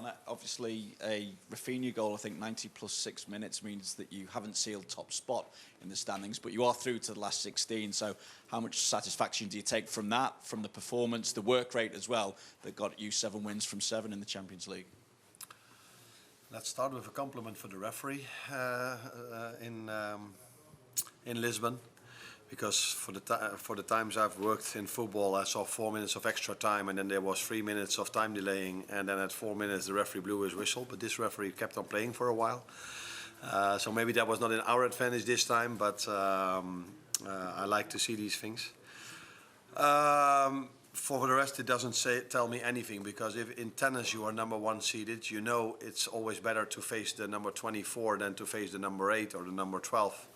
Arne, obviously a Rafinha goal, I think 90 plus 6 minutes means that you haven't sealed top spot in the standings, but you are through to the last 16. So how much satisfaction do you take from that, from the performance, the work rate as well, that got you 7 wins from 7 in the Champions League? Let's start with a compliment for the referee in Lisbon. Because for the times I've worked in football, I saw 4 minutes of extra time, and then there was 3 minutes of time delaying, and then at 4 minutes the referee blew his whistle. But this referee kept on playing for a while, so maybe that was not in our advantage this time. But I like to see these things. For the rest, it doesn't tell me anything, because if in tennis you are #1 seeded, you know it's always better to face the number 24 than to face the number 8 or the number 12.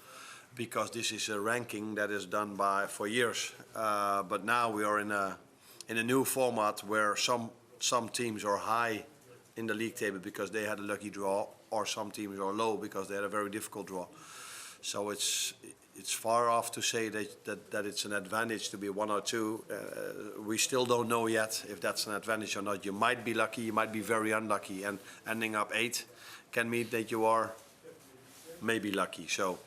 Because this is a ranking that is done for years, but now we are in a new format where some teams are high in the league table because they had a lucky draw, or some teams are low because they had a very difficult draw. So it's far off to say that it's an advantage to be 1 or 2. We still don't know yet if that's an advantage or not. You might be lucky, you might be very unlucky, and ending up 8 can mean that you are maybe lucky. So.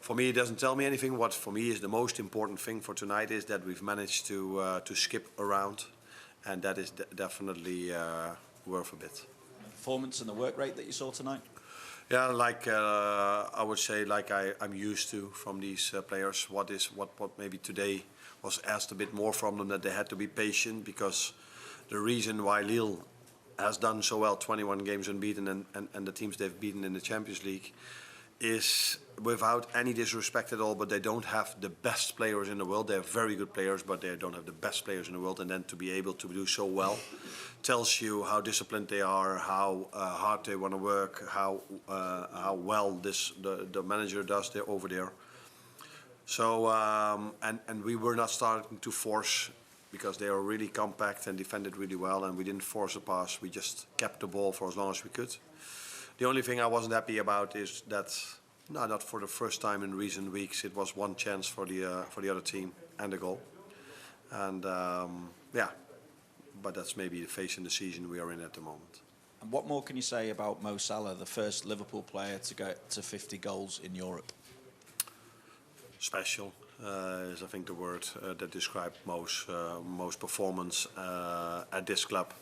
For me, it doesn't tell me anything. What for me is the most important thing for tonight is that we've managed to skip around, and that is definitely worth a bit. The performance and the work rate that you saw tonight? Yeah, like I would say, like I'm used to from these players. What maybe today was asked a bit more from them, that they had to be patient, because the reason why Lille has done so well, 21 games unbeaten, and the teams they've beaten in the Champions League, is, without any disrespect at all, but they don't have the best players in the world. They're very good players, but they don't have the best players in the world. And then to be able to do so well tells you how disciplined they are, how hard they want to work, how well the manager does over there. So and we were not starting to force, because they are really compact and defended really well, and we didn't force a pass. We just kept the ball for as long as we could. The only thing I wasn't happy about is that, no, not for the first time in recent weeks, it was 1 chance for the other team and a goal. And yeah, but that's maybe the phase in the season we are in at the moment. And what more can you say about Mo Salah, the first Liverpool player to get to 50 goals in Europe? Special is, I think, the word that described Mo's performance at this club.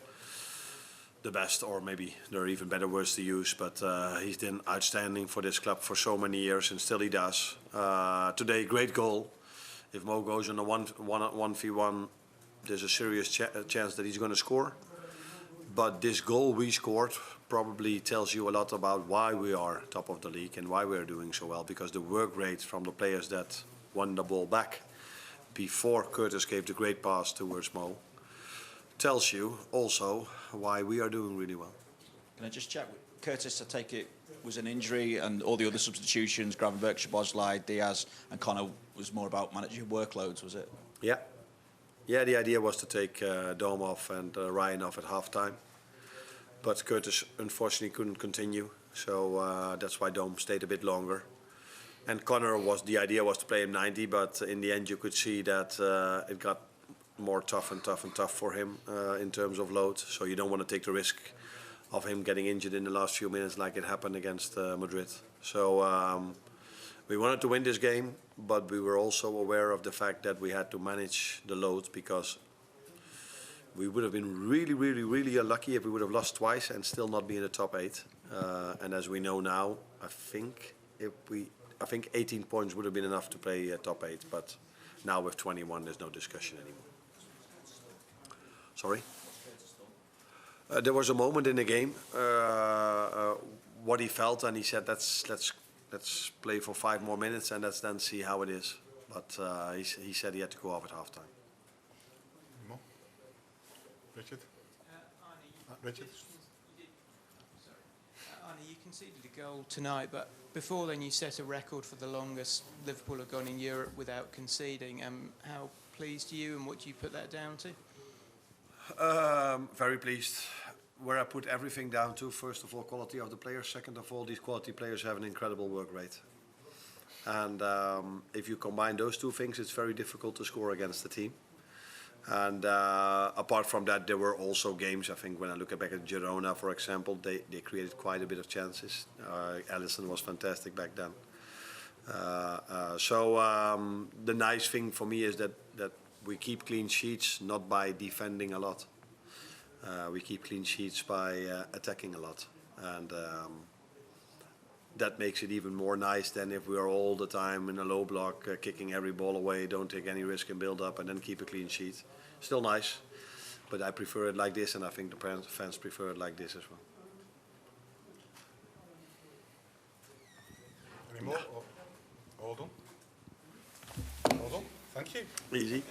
The best, or maybe there are even better words to use, but he's been outstanding for this club for so many years, and still he does. Today, great goal. If Mo goes on a 1v1, there's a serious chance that he's going to score. But this goal we scored probably tells you a lot about why we are top of the league and why we are doing so well, because the work rate from the players that won the ball back before Curtis gave the great pass towards Mo tells you also why we are doing really well. Can I just check? Curtis, I take it, was an injury, and all the other substitutions, Gravenberch, Szoboszlai, Diaz and Connor, was more about managing workloads, was it? Yeah. Yeah, the idea was to take Dome off and Ryan off at half-time. But Curtis unfortunately couldn't continue, so that's why Dome stayed a bit longer. And Connor, the idea was to play him 90, but in the end you could see that it got more tough and tough for him in terms of load. So you don't want to take the risk of him getting injured in the last few minutes like it happened against Madrid. So we wanted to win this game, but we were also aware of the fact that we had to manage the load, because we would have been really unlucky if we would have lost twice and still not be in the top 8. And as we know now, I think 18 points would have been enough to play top 8, but now with 21 there's no discussion anymore. Sorry? There was a moment in the game what he felt, and he said let's play for 5 more minutes and let's then see how it is. But he said he had to go off at halftime. Richard? Richard? Arne, you conceded a goal tonight, but before then you set a record for the longest Liverpool have gone in Europe without conceding. How pleased are you, and what do you put that down to? Very pleased. Where I put everything down to, first of all, quality of the players. Second of all, these quality players have an incredible work rate. And if you combine those two things, it's very difficult to score against the team. And apart from that, there were also games. I think when I look back at Girona, for example, they created quite a bit of chances. Alisson was fantastic back then. The nice thing for me is that we keep clean sheets not by defending a lot. We keep clean sheets by attacking a lot, and that makes it even more nice than if we are all the time in a low block, kicking every ball away, don't take any risk in build up, and then keep a clean sheet. Still nice, but I prefer it like this, and I think the fans prefer it like this as well. Any more? All done? All done? Thank you. Easy.